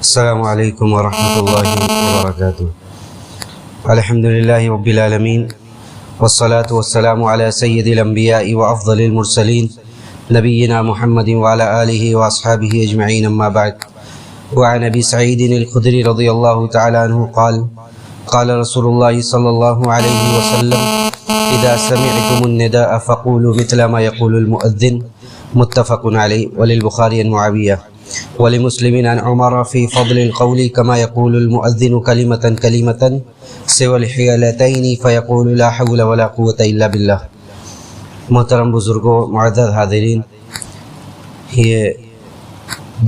السلام علیکم ورحمۃ اللہ وبرکاتہ۔ الحمد للہ رب العالمین والصلاة والسلام علی سید الانبیاء وافضل المرسلین نبینا محمد وعلی آلہ واصحابہ اجمعین، اما بعد۔ وعن ابی سعید الخدری رضی اللہ تعالی عنہ قال قال رسول اللہ صلی اللہ علیہ وسلم اذا سمعتم النداء فقولوا مثل ما يقول المؤذن، متفق علیہ۔ وللبخاری عن معاویہ ولمسلم عن عمر في فضل القول كما يقول المؤذن كلمة كلمة سوى الحيلتين فيقول لا حول ولا قوة إلا بالله۔ محترم بزرگوں، معزز حاضرین، یہ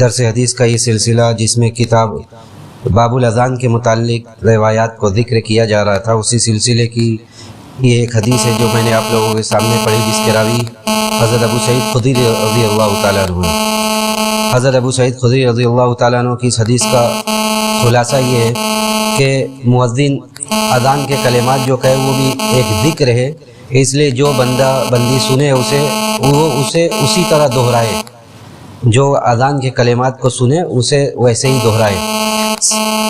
درس حدیث کا یہ سلسلہ جس میں کتاب باب الاذان کے متعلق روایات کو ذکر کیا جا رہا تھا، اسی سلسلے کی یہ ایک حدیث ہے جو میں نے آپ لوگوں کے سامنے پڑھی، جس کے راوی حضرت ابو سعید خدری رضی اللہ تعالیٰ عنہ ہے۔ حضرت ابو سعید خدری رضی اللہ تعالیٰ عنہ کی اس حدیث کا خلاصہ یہ ہے کہ مؤذن اذان کے کلمات جو کہے وہ بھی ایک ذکر ہے، اس لیے جو بندی سنے اسے اسی طرح دہرائے، جو اذان کے کلمات کو سنے اسے ویسے ہی دہرائے،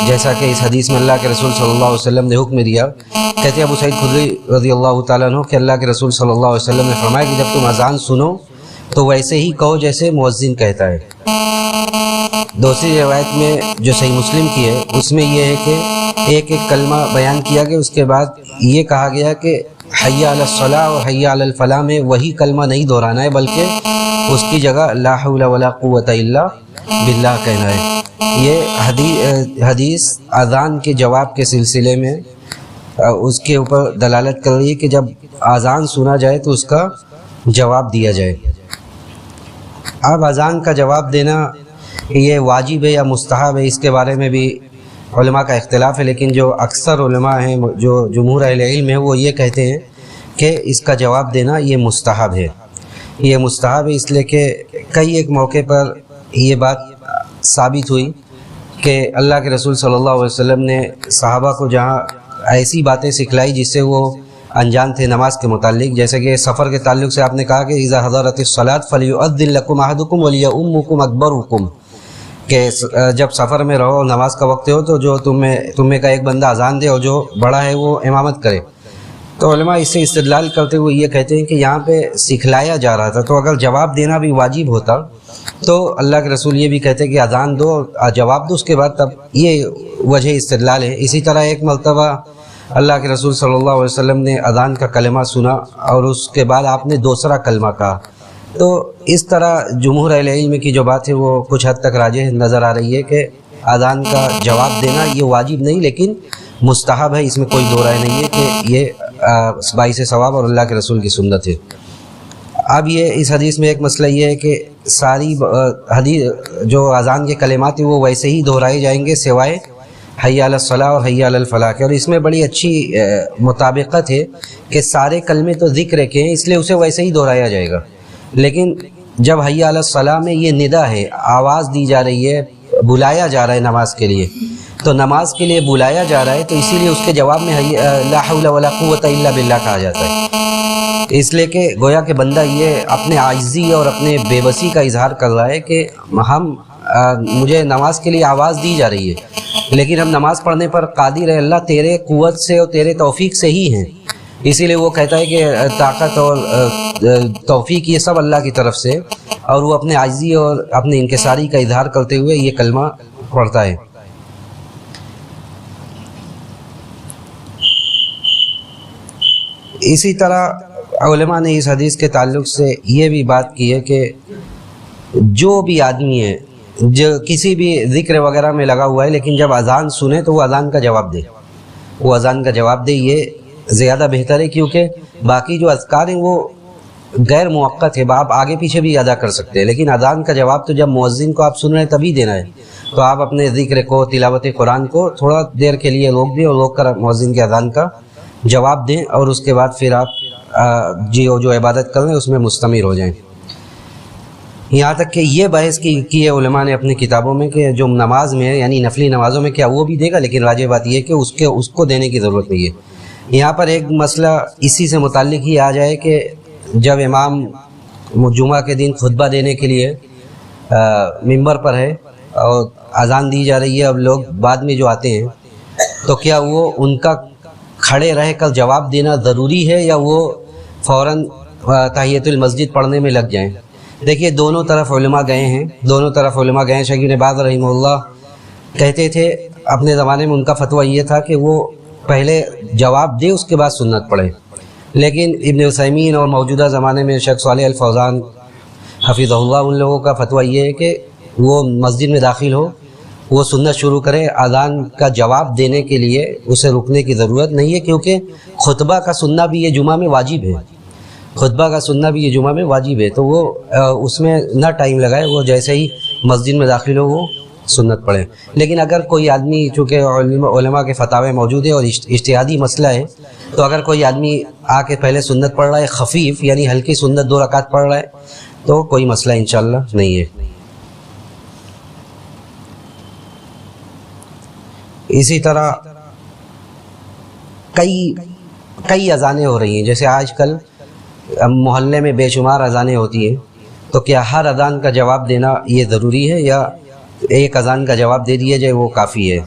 جیسا کہ اس حدیث میں اللہ کے رسول صلی اللہ علیہ وسلم نے حکم دیا۔ کہتے ہیں ابو سعید خدری رضی اللہ تعالیٰ عنہ کہ اللہ کے رسول صلی اللہ علیہ وسلم نے فرمایا کہ جب تم اذان سنو تو ویسے ہی کہو جیسے مؤذن کہتا ہے۔ دوسری روایت میں جو صحیح مسلم کی ہے اس میں یہ ہے کہ ایک ایک کلمہ بیان کیا گیا، اس کے بعد یہ کہا گیا کہ حی علی الصلاۃ اور حی علی الفلاح میں وہی کلمہ نہیں دہرانا ہے، بلکہ اس کی جگہ لا حول ولا قوت الا باللہ کہنا ہے۔ یہ حدیث اذان کے جواب کے سلسلے میں اس کے اوپر دلالت کر رہی ہے کہ جب اذان سنا جائے تو اس کا جواب دیا جائے۔ اب اذان کا جواب دینا یہ واجب ہے یا مستحب ہے، اس کے بارے میں بھی علماء کا اختلاف ہے، لیکن جو اکثر علماء ہیں، جو جمہور اہل علم ہیں، وہ یہ کہتے ہیں کہ اس کا جواب دینا یہ مستحب ہے۔ یہ مستحب ہے اس لیے کہ کئی ایک موقع پر یہ بات ثابت ہوئی کہ اللہ کے رسول صلی اللہ علیہ وسلم نے صحابہ کو جہاں ایسی باتیں سکھلائی جس سے وہ انجان تھے نماز کے متعلق، جیسے کہ سفر کے تعلق سے آپ نے کہا کہ اذا حضرت الصلاۃ فلیؤذن لکم احدکم ولیؤمکم اکبرکم، کہ جب سفر میں رہو نماز کا وقت ہو تو جو تمہیں کا ایک بندہ اذان دے اور جو بڑا ہے وہ امامت کرے۔ تو علماء اس سے استدلال کرتے ہوئے یہ کہتے ہیں کہ یہاں پہ سکھلایا جا رہا تھا، تو اگر جواب دینا بھی واجب ہوتا تو اللہ کے رسول یہ بھی کہتے کہ اذان دو اور جواب دو، اس کے بعد تب یہ وجہ استدلال ہے۔ اسی طرح ایک مرتبہ اللہ کے رسول صلی اللہ علیہ وسلم نے اذان کا کلمہ سنا اور اس کے بعد آپ نے دوسرا کلمہ کہا، تو اس طرح جمہور اہل علم کی جو بات ہے وہ کچھ حد تک راجح نظر آ رہی ہے کہ اذان کا جواب دینا یہ واجب نہیں لیکن مستحب ہے، اس میں کوئی دو رائے نہیں ہے کہ یہ باعث ثواب اور اللہ کے رسول کی سنت ہے۔ اب یہ اس حدیث میں ایک مسئلہ یہ ہے کہ ساری حدیث جو اذان کے کلمات ہیں وہ ویسے ہی دہرائے جائیں گے سوائے حی علی الصلاۃ اور حی علی الفلاح کے، اور اس میں بڑی اچھی مطابقت ہے کہ سارے کلمے تو ذکر کے ہیں اس لیے اسے ویسے ہی دہرایا جائے گا، لیکن جب حی علی الصلاۃ میں یہ ندا ہے، آواز دی جا رہی ہے، بلایا جا رہا ہے نماز کے لیے، تو نماز کے لیے بلایا جا رہا ہے تو اسی لیے اس کے جواب میں لا حول ولا قوت الا باللہ کہا جاتا ہے، اس لیے کہ گویا کہ بندہ یہ اپنے عاجزی اور اپنے بے بسی کا اظہار کر رہا ہے کہ مجھے نماز کے لیے آواز دی جا رہی ہے لیکن ہم نماز پڑھنے پر قادر ہے اللہ تیرے قوت سے اور تیرے توفیق سے ہی ہیں، اسی لیے وہ کہتا ہے کہ طاقت اور توفیق یہ سب اللہ کی طرف سے، اور وہ اپنے عاجزی اور اپنے انکساری کا اظہار کرتے ہوئے یہ کلمہ پڑھتا ہے۔ اسی طرح علماء نے اس حدیث کے تعلق سے یہ بھی بات کی ہے کہ جو بھی آدمی ہے جو کسی بھی ذکر وغیرہ میں لگا ہوا ہے لیکن جب اذان سنے تو وہ اذان کا جواب دے، یہ زیادہ بہتر ہے، کیونکہ باقی جو اذکار ہیں وہ غیر موقت ہے، آپ آگے پیچھے بھی ادا کر سکتے ہیں، لیکن اذان کا جواب تو جب مؤذن کو آپ سن رہے ہیں تبھی دینا ہے، تو آپ اپنے ذکر کو، تلاوت قرآن کو تھوڑا دیر کے لیے روک دیں اور روک کر مؤذن کے اذان کا جواب دیں، اور اس کے بعد پھر آپ جو عبادت کر رہے ہیں اس میں مستمر ہو جائیں۔ یہاں تک کہ یہ بحث کی ہے علماء نے اپنی کتابوں میں کہ جو نماز میں ہے یعنی نفلی نمازوں میں کیا وہ بھی دے گا، لیکن راجح بات یہ ہے کہ اس کو دینے کی ضرورت نہیں ہے۔ یہاں پر ایک مسئلہ اسی سے متعلق ہی آ جائے کہ جب امام جمعہ کے دن خطبہ دینے کے لیے ممبر پر ہے اور اذان دی جا رہی ہے، اب لوگ بعد میں جو آتے ہیں تو کیا وہ ان کا کھڑے رہ کر جواب دینا ضروری ہے یا وہ فوراً تحیۃ المسجد پڑھنے میں لگ جائیں؟ دیکھیے دونوں طرف علماء گئے ہیں، شیخ ابن باز رحمہ اللہ کہتے تھے اپنے زمانے میں ان کا فتویٰ یہ تھا کہ وہ پہلے جواب دے اس کے بعد سنت پڑھے، لیکن ابن عثیمین اور موجودہ زمانے میں شیخ صالح الفوزان حفظہ اللہ ان لوگوں کا فتویٰ یہ ہے کہ وہ مسجد میں داخل ہو، وہ سنت شروع کرے، اذان کا جواب دینے کے لیے اسے رکنے کی ضرورت نہیں ہے، کیونکہ خطبہ کا سننا بھی یہ جمعہ میں واجب ہے، تو وہ اس میں نہ ٹائم لگائے، وہ جیسے ہی مسجد میں داخل ہو وہ سنت پڑھے۔ لیکن اگر کوئی آدمی، چونکہ علماء کے فتاوے موجود ہیں اور اجتہادی مسئلہ ہے، تو اگر کوئی آدمی آ کے پہلے سنت پڑھ رہا ہے خفیف یعنی ہلکی سنت 2 رکعت پڑھ رہا ہے تو کوئی مسئلہ انشاءاللہ نہیں ہے۔ اسی طرح کئی اذانیں ہو رہی ہیں، جیسے آج کل محلے میں بے شمار اذانیں ہوتی ہیں، تو کیا ہر اذان کا جواب دینا یہ ضروری ہے یا ایک اذان کا جواب دے دیا جائے وہ کافی ہے؟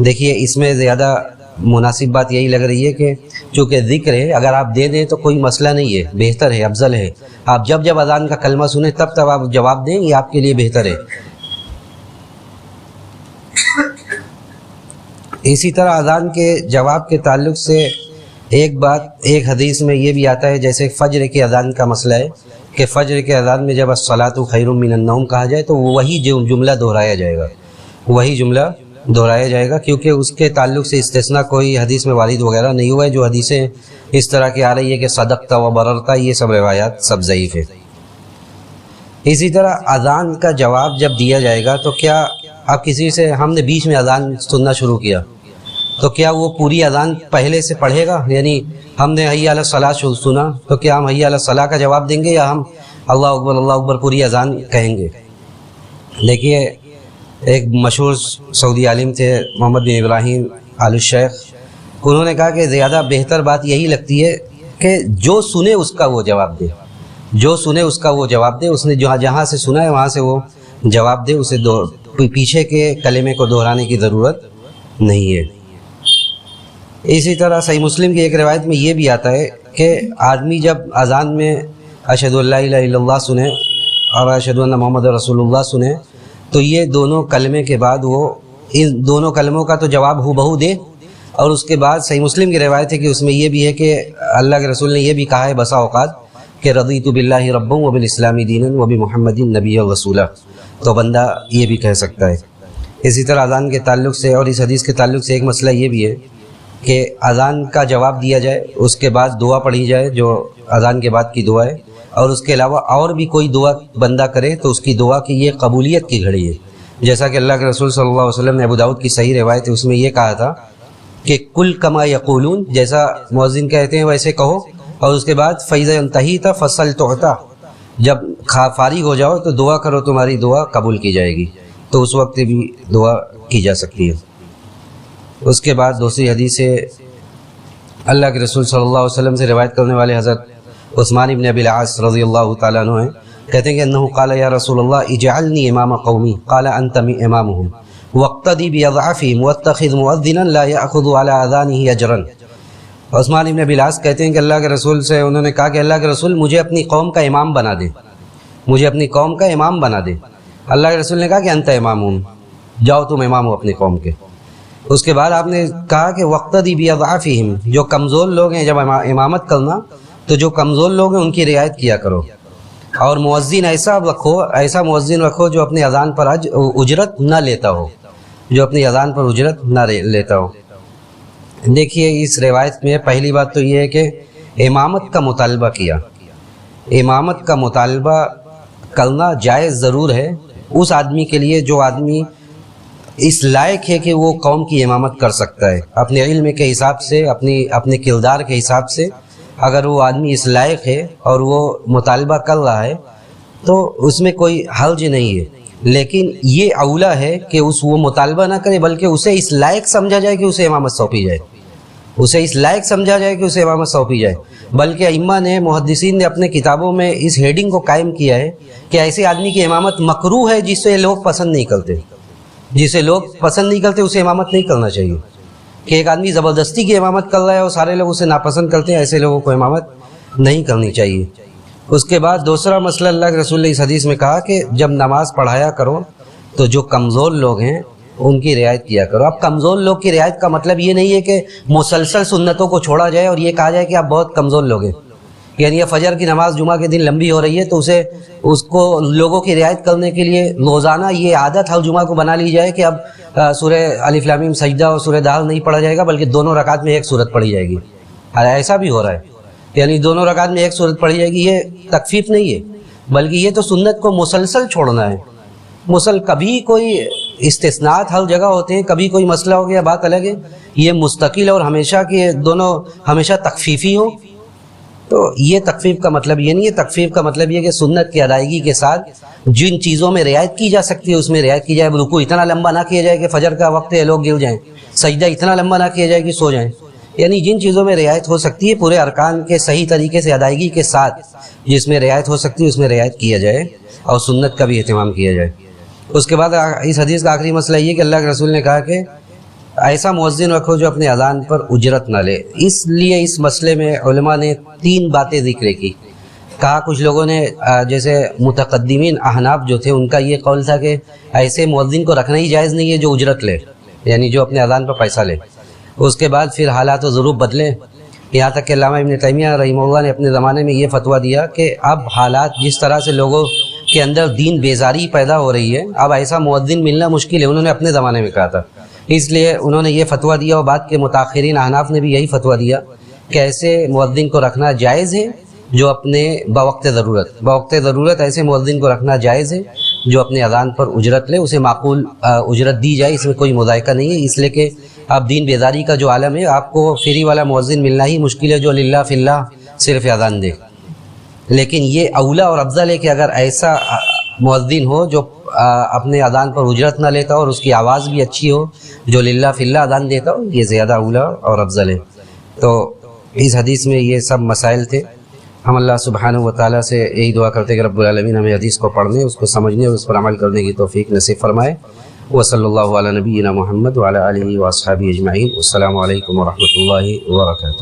دیکھیے اس میں زیادہ مناسب بات یہی لگ رہی ہے کہ چونکہ ذکر ہے، اگر آپ دے دیں تو کوئی مسئلہ نہیں ہے، بہتر ہے، افضل ہے۔ آپ جب اذان کا کلمہ سنیں تب آپ جواب دیں، یہ آپ کے لیے بہتر ہے۔ اسی طرح اذان کے جواب کے تعلق سے ایک حدیث میں یہ بھی آتا ہے، جیسے فجر کے اذان کا مسئلہ ہے کہ فجر کے اذان میں جب الصلاۃ خیر من النوم کہا جائے تو وہی جملہ دہرایا جائے گا، کیونکہ اس کے تعلق سے استثناء کوئی حدیث میں وارد وغیرہ نہیں ہوا ہے۔ جو حدیثیں اس طرح کی آ رہی ہے کہ صدقت و بررت، یہ سب روایات سب ضعیف ہے۔ اسی طرح اذان کا جواب جب دیا جائے گا تو کیا اب کسی سے ہم نے بیچ میں اذان سننا شروع کیا تو کیا وہ پوری اذان پہلے سے پڑھے گا؟ یعنی ہم نے حی علی الصلاۃ سنا تو کیا ہم حی علی الصلاۃ کا جواب دیں گے یا ہم اللہ اکبر پوری اذان کہیں گے؟ دیکھیے ایک مشہور سعودی عالم تھے محمد بن ابراہیم آل الشیخ، انہوں نے کہا کہ زیادہ بہتر بات یہی لگتی ہے کہ جو سنے اس کا وہ جواب دے، اس نے جہاں سے سنا ہے وہاں سے وہ جواب دے، اسے پیچھے کے کلمے کو دہرانے کی ضرورت نہیں ہے۔ اسی طرح صحیح مسلم کی ایک روایت میں یہ بھی آتا ہے کہ آدمی جب اذان میں اشہد ان لا الہ الا اللہ سنے اور اشہد ان محمد رسول اللہ سنے تو یہ دونوں کلمے کے بعد وہ ان دونوں کلموں کا تو جواب ہو بہو دے، اور اس کے بعد صحیح مسلم کی روایت ہے کہ اس میں یہ بھی ہے کہ اللہ کے رسول نے یہ بھی کہا ہے بسا اوقات کہ رضیت باللہ ربا وبالاسلام دینا وبمحمد نبی رسولا، تو بندہ یہ بھی کہہ سکتا ہے۔ اسی طرح اذان کے تعلق سے اور اس حدیث کے تعلق سے ایک مسئلہ یہ بھی ہے کہ اذان کا جواب دیا جائے، اس کے بعد دعا پڑھی جائے جو اذان کے بعد کی دعا ہے، اور اس کے علاوہ اور بھی کوئی دعا بندہ کرے تو اس کی دعا کی یہ قبولیت کی گھڑی ہے، جیسا کہ اللہ کے رسول صلی اللہ علیہ وسلم نے ابو داؤد کی صحیح روایت ہے، اس میں یہ کہا تھا کہ کل کما یقولون، جیسا مؤذن کہتے ہیں ویسے کہو، اور اس کے بعد فَإِذَا انتہیت فَصَلْ تُعْطَى، جب فارغ ہو جاؤ تو دعا کرو، تمہاری دعا قبول کی جائے گی، تو اس وقت بھی دعا کی جا سکتی ہے۔ اس کے بعد دوسری حدیث سے اللہ کے رسول صلی اللہ علیہ وسلم سے روایت کرنے والے حضرت عثمان بن ابی العاص رضی اللہ تعالیٰ عنہ ہیں، کہتے ہیں کہ انہو قال یا رسول اللہ اجعلنی امام قومی قال انت امامهم واقتدی باضعفهم واتخذ مؤذنا لا یأخذ على اذانه اجرا۔ عثمان بن ابی العاص کہتے ہیں کہ اللہ کے رسول سے انہوں نے کہا کہ اللہ کے رسول مجھے اپنی قوم کا امام بنا دے، اللہ کے رسول نے کہا کہ انت امامهم، جاؤ تم امام ہو اپنی قوم کے۔ اس کے بعد آپ نے کہا کہ واقتدی باضعفهم، جو کمزور لوگ ہیں جب امامت کرنا تو جو کمزور لوگ ہیں ان کی رعایت کیا کرو، اور مؤذن ایسا مؤذن رکھو جو اپنی اذان پر اجرت نہ لیتا ہو۔ دیکھیے اس روایت میں پہلی بات تو یہ ہے کہ امامت کا مطالبہ کرنا جائز ضرور ہے اس آدمی کے لیے جو آدمی اس لائق ہے کہ وہ قوم کی امامت کر سکتا ہے، اپنے علم کے حساب سے، اپنے کردار کے حساب سے اگر وہ آدمی اس لائق ہے اور وہ مطالبہ کر رہا ہے تو اس میں کوئی حرج نہیں ہے، لیکن یہ اولا ہے کہ وہ مطالبہ نہ کرے بلکہ اسے اس لائق سمجھا جائے کہ اسے امامت سونپی جائے، بلکہ ائمہ نے، محدثین نے اپنے کتابوں میں اس ہیڈنگ کو قائم کیا ہے کہ ایسے آدمی کی امامت مکروہ ہے جس سے لوگ پسند نہیں کرتے، جسے لوگ پسند نہیں کرتے اسے امامت نہیں کرنا چاہیے. کہ ایک آدمی زبردستی کی امامت کر رہا ہے اور سارے لوگ اسے ناپسند کرتے ہیں، ایسے لوگوں کو امامت نہیں کرنی چاہیے. اس کے بعد دوسرا مسئلہ اللہ کے رسول نے اس حدیث میں کہا کہ جب نماز پڑھایا کرو تو جو کمزور لوگ ہیں ان کی رعایت کیا کرو. اب کمزور لوگ کی رعایت کا مطلب یہ نہیں ہے کہ مسلسل سنتوں کو چھوڑا جائے اور یہ کہا جائے کہ آپ بہت کمزور لوگ ہیں. یعنی یہ فجر کی نماز جمعہ کے دن لمبی ہو رہی ہے تو اس کو لوگوں کی رعایت کرنے کے لیے روزانہ یہ عادت ہر جمعہ کو بنا لی جائے کہ اب سورہ الف لام میم سجدہ اور سورہ دال نہیں پڑھا جائے گا بلکہ دونوں رکعت میں ایک سورت پڑھی جائے گی. ایسا بھی ہو رہا ہے، یعنی دونوں رکعت میں ایک سورت پڑھی جائے گی. یہ تخفیف نہیں ہے بلکہ یہ تو سنت کو مسلسل چھوڑنا ہے. کبھی کوئی استثناءات ہر جگہ ہوتے ہیں، کبھی کوئی مسئلہ ہو گیا بات الگ ہے. یہ مستقل اور ہمیشہ کے دونوں ہمیشہ تخفیفی ہو تو یہ تخفیف کا مطلب یہ نہیں ہے. تخفیف کا مطلب یہ کہ سنت کی ادائیگی کے ساتھ جن چیزوں میں رعایت کی جا سکتی ہے اس میں رعایت کی جائے. رکوع اتنا لمبا نہ کیا جائے کہ فجر کا وقت ہے لوگ گر جائیں، سجدہ اتنا لمبا نہ کیا جائے کہ سو جائیں. یعنی جن چیزوں میں رعایت ہو سکتی ہے پورے ارکان کے صحیح طریقے سے ادائیگی کے ساتھ جس میں رعایت ہو سکتی ہے اس میں رعایت کیا جائے اور سنت کا بھی اہتمام کیا جائے. اس کے بعد اس حدیث کا آخری مسئلہ یہ کہ اللہ کے رسول نے کہا کہ ایسا مؤذن رکھو جو اپنے اذان پر اجرت نہ لے. اس لیے اس مسئلے میں علماء نے 3 باتیں ذکر کی. کہا کچھ لوگوں نے جیسے متقدمین احناف جو تھے ان کا یہ قول تھا کہ ایسے مؤذن کو رکھنا ہی جائز نہیں ہے جو اجرت لے، یعنی جو اپنے اذان پر پیسہ لے. اس کے بعد پھر حالات و ظروف بدلے، یہاں تک کہ علامہ ابن تیمیہ رحمہ اللہ نے اپنے زمانے میں یہ فتویٰ دیا کہ اب حالات جس طرح سے لوگوں کے اندر دین بیزاری پیدا ہو رہی ہے اب ایسا مؤذن ملنا مشکل ہے. انہوں نے اپنے زمانے میں کہا تھا، اس لیے انہوں نے یہ فتویٰ دیا اور بعد کے متاخرین احناف نے بھی یہی فتویٰ دیا کہ ایسے مؤذن کو رکھنا جائز ہے جو اپنے بوقت ضرورت ایسے مؤذن کو رکھنا جائز ہے جو اپنے اذان پر اجرت لے، اسے معقول اجرت دی جائے، اس میں کوئی مذائقہ نہیں ہے. اس لیے کہ اب دین بیداری کا جو عالم ہے آپ کو فری والا مؤذن ملنا ہی مشکل ہے جو للہ فی اللہ صرف اذان دے. لیکن یہ اولا اور افضل ہے کہ اگر ایسا مؤذن ہو جو اپنے اذان پر اجرت نہ لیتا اور اس کی آواز بھی اچھی ہو جو للہ فی اللہ اذان دیتا ہو، یہ زیادہ اولا اور افضل ہے. تو اس حدیث میں یہ سب مسائل تھے. ہم اللہ سبحانہ و تعالیٰ سے یہی دعا کرتے کہ رب العالمین ہمیں حدیث کو پڑھنے، اس کو سمجھنے اور اس پر عمل کرنے کی توفیق نصیب فرمائے. وصلی اللہ علی نبینا محمد وعلی آلہ واصحابہ اجمعین. السلام علیکم ورحمۃ اللہ وبرکاتہ.